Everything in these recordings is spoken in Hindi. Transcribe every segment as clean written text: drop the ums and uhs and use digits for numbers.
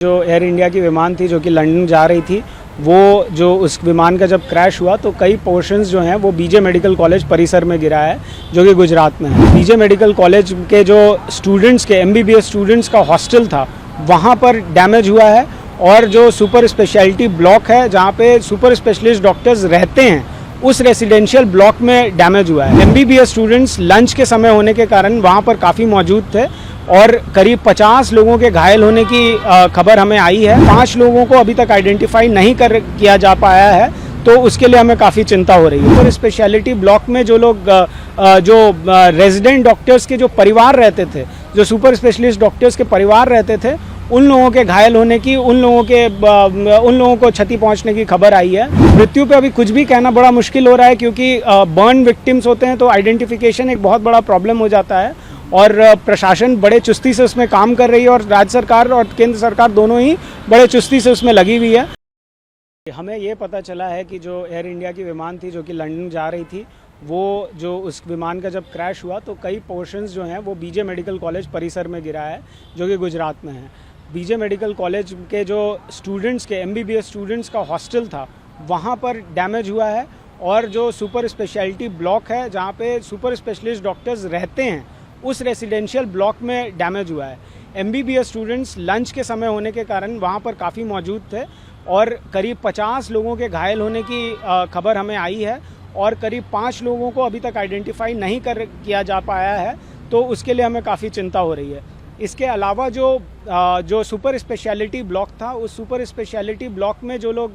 जो एयर इंडिया की विमान थी जो कि लंदन जा रही थी, वो जो उस विमान का जब क्रैश हुआ तो कई पोर्शंस जो हैं वो बीजे मेडिकल कॉलेज परिसर में गिरा है, जो कि गुजरात में है। बीजे मेडिकल कॉलेज के जो स्टूडेंट्स के एमबीबीएस स्टूडेंट्स का हॉस्टल था वहाँ पर डैमेज हुआ है, और जो सुपर स्पेशलिटी ब्लॉक है जहाँ पे सुपर स्पेशलिस्ट डॉक्टर्स रहते हैं उस रेसिडेंशियल ब्लॉक में डैमेज हुआ है। एमबीबीएस स्टूडेंट्स लंच के समय होने के कारण वहाँ पर काफ़ी मौजूद थे और करीब 50 लोगों के घायल होने की खबर हमें आई है। 5 लोगों को अभी तक आइडेंटिफाई नहीं किया जा पाया है, तो उसके लिए हमें काफ़ी चिंता हो रही है। सुपर स्पेशलिटी ब्लॉक में जो लोग रेजिडेंट डॉक्टर्स के जो परिवार रहते थे, जो सुपर स्पेशलिस्ट डॉक्टर्स के परिवार रहते थे, उन लोगों के घायल होने की, उन लोगों को क्षति पहुंचने की खबर आई है। मृत्यु पे अभी कुछ भी कहना बड़ा मुश्किल हो रहा है, क्योंकि बर्न विक्टिम्स होते हैं तो आइडेंटिफिकेशन एक बहुत बड़ा प्रॉब्लम हो जाता है, और प्रशासन बड़े चुस्ती से उसमें काम कर रही है, और राज्य सरकार और केंद्र सरकार दोनों ही बड़े चुस्ती से उसमें लगी हुई है। हमें ये पता चला है कि जो एयर इंडिया की विमान थी जो कि लंदन जा रही थी, वो जो उस विमान का जब क्रैश हुआ तो कई पोर्शंस जो हैं वो बीजे मेडिकल कॉलेज परिसर में गिरा है, जो कि गुजरात में है। बीजे मेडिकल कॉलेज के जो स्टूडेंट्स के एमबीबीएस स्टूडेंट्स का हॉस्टल था वहाँ पर डैमेज हुआ है, और जो सुपर स्पेशलिटी ब्लॉक है जहाँ पे सुपर स्पेशलिस्ट डॉक्टर्स रहते हैं उस रेसिडेंशियल ब्लॉक में डैमेज हुआ है। एमबीबीएस स्टूडेंट्स लंच के समय होने के कारण वहाँ पर काफ़ी मौजूद थे और करीब 50 लोगों के घायल होने की खबर हमें आई है, और करीब 5 लोगों को अभी तक आइडेंटिफाई नहीं किया जा पाया है, तो उसके लिए हमें काफ़ी चिंता हो रही है। इसके अलावा जो सुपर स्पेशलिटी ब्लॉक था, उस सुपर स्पेशलिटी ब्लॉक में जो लोग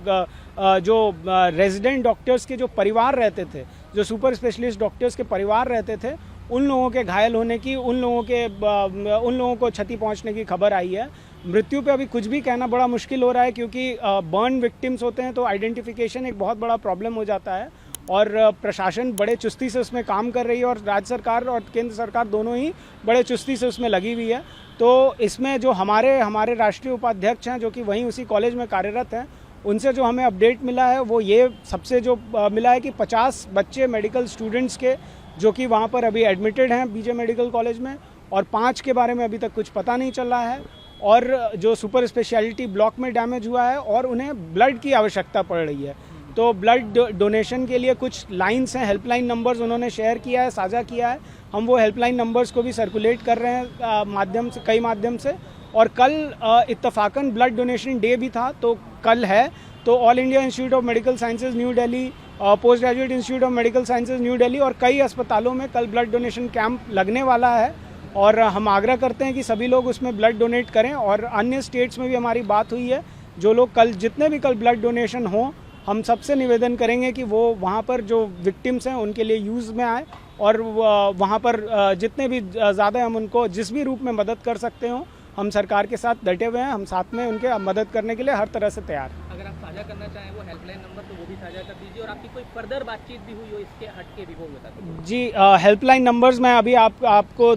रेजिडेंट डॉक्टर्स के जो परिवार रहते थे, जो सुपर स्पेशलिस्ट डॉक्टर्स के परिवार रहते थे, उन लोगों के घायल होने की, उन लोगों को क्षति पहुंचने की खबर आई है। मृत्यु पे अभी कुछ भी कहना बड़ा मुश्किल हो रहा है, क्योंकि बर्न विक्टिम्स होते हैं तो आइडेंटिफिकेशन एक बहुत बड़ा प्रॉब्लम हो जाता है, और प्रशासन बड़े चुस्ती से उसमें काम कर रही है, और राज्य सरकार और केंद्र सरकार दोनों ही बड़े चुस्ती से उसमें लगी हुई है। तो इसमें जो हमारे राष्ट्रीय उपाध्यक्ष हैं जो कि वहीं उसी कॉलेज में कार्यरत हैं, उनसे जो हमें अपडेट मिला है वो ये सबसे जो मिला है कि 50 बच्चे मेडिकल स्टूडेंट्स के जो कि वहाँ पर अभी एडमिटेड हैं बीजे मेडिकल कॉलेज में, और 5 के बारे में अभी तक कुछ पता नहीं चल रहा है, और जो सुपर स्पेशलिटी ब्लॉक में डैमेज हुआ है और उन्हें ब्लड की आवश्यकता पड़ रही है। तो ब्लड डोनेशन के लिए कुछ लाइन्स हैं, हेल्पलाइन नंबर्स उन्होंने शेयर किया है, साझा किया है। हम वो हेल्पलाइन नंबर्स को भी सर्कुलेट कर रहे हैं कई माध्यम से, और कल इत्तफाकन ब्लड डोनेशन डे भी था, तो कल है, तो all India institute of medical sciences new Delhi, post graduate institute of medical sciences new Delhi और कई अस्पतालों में कल ब्लड डोनेशन कैंप लगने वाला है, और हम आग्रह करते हैं कि सभी लोग उसमें ब्लड डोनेट करें। और अन्य स्टेट्स में भी हमारी बात हुई है, जो लोग जितने भी कल ब्लड डोनेशन हो, हम सबसे निवेदन करेंगे कि वो वहाँ पर जो विक्टिम्स हैं उनके लिए यूज़ में आए, और वहाँ पर जितने भी ज़्यादा हम उनको जिस भी रूप में मदद कर सकते हो, हम सरकार के साथ डटे हुए हैं, हम साथ में उनके मदद करने के लिए हर तरह से तैयार हैं। अगर आप साझा करना चाहें वो हेल्पलाइन नंबर तो वो भी साझा कर दीजिए, और आपकी कोई फर्दर बातचीत भी हुई हो इसके हट के भी वो बता दीजिए। जी, हेल्पलाइन नंबर्स मैं अभी आपको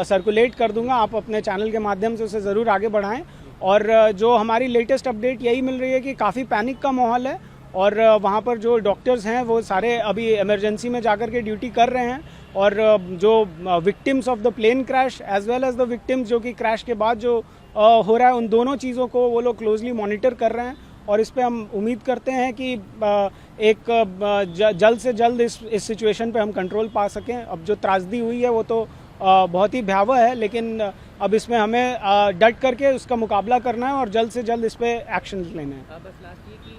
सर्कुलेट कर दूंगा, आप अपने चैनल के माध्यम से उसे ज़रूर आगे बढ़ाएं। और जो हमारी लेटेस्ट अपडेट यही मिल रही है कि काफ़ी पैनिक का माहौल है, और वहाँ पर जो डॉक्टर्स हैं वो सारे अभी इमरजेंसी में जाकर के ड्यूटी कर रहे हैं, और जो victims of the plane crash as well as the victims जो कि क्रैश के बाद जो हो रहा है, उन दोनों चीज़ों को वो लोग क्लोजली मॉनिटर कर रहे हैं, और इस पे हम उम्मीद करते हैं कि जल्द से जल्द इस सिचुएशन पे हम कंट्रोल पा सकें। अब जो त्रासदी हुई है वो तो बहुत ही भयावह है, लेकिन अब इसमें हमें डट करके उसका मुकाबला करना है और जल्द से जल्द इस पे एक्शन लेने हैं। बस लास्ट ये कि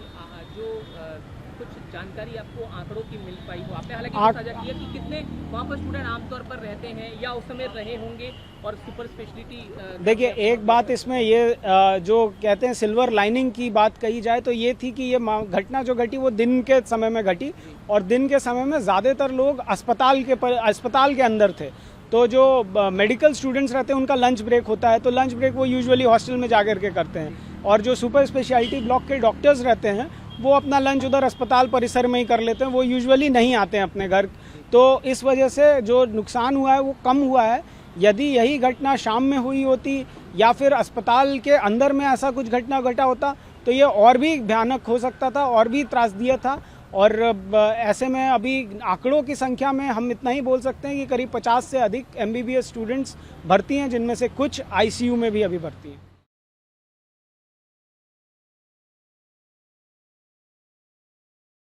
जो कुछ जानकारी आपको आंकड़ों की मिल पाई हो, आपने हालांकि साझा किया कि कितने वहाँ पर स्टूडेंट आमतौर पर रहते हैं या उस समय रहे होंगे, और सुपर स्पेशलिटी देखिए, एक बात इसमें ये जो कहते हैं सिल्वर लाइनिंग की बात कही जाए तो ये थी कि ये घटना जो घटी वो दिन के समय में घटी, और दिन के समय में ज़्यादातर लोग अस्पताल के अंदर थे। तो जो मेडिकल स्टूडेंट्स रहते हैं उनका लंच ब्रेक होता है, तो लंच ब्रेक वो यूजुअली हॉस्टल में जाकर के करते हैं, और जो सुपर स्पेशलिटी ब्लॉक के डॉक्टर्स रहते हैं वो अपना लंच उधर अस्पताल परिसर में ही कर लेते हैं, वो यूजुअली नहीं आते हैं अपने घर। तो इस वजह से जो नुकसान हुआ है वो कम हुआ है। यदि यही घटना शाम में हुई होती या फिर अस्पताल के अंदर में ऐसा कुछ घटना घटा होता तो ये और भी भयानक हो सकता था, और भी त्रासदीय था। और ऐसे में अभी आंकड़ों की संख्या में हम इतना ही बोल सकते हैं कि करीब 50 से अधिक एमबीबीएस स्टूडेंट्स भर्ती हैं, जिनमें से कुछ आईसीयू में भी अभी भर्ती हैं।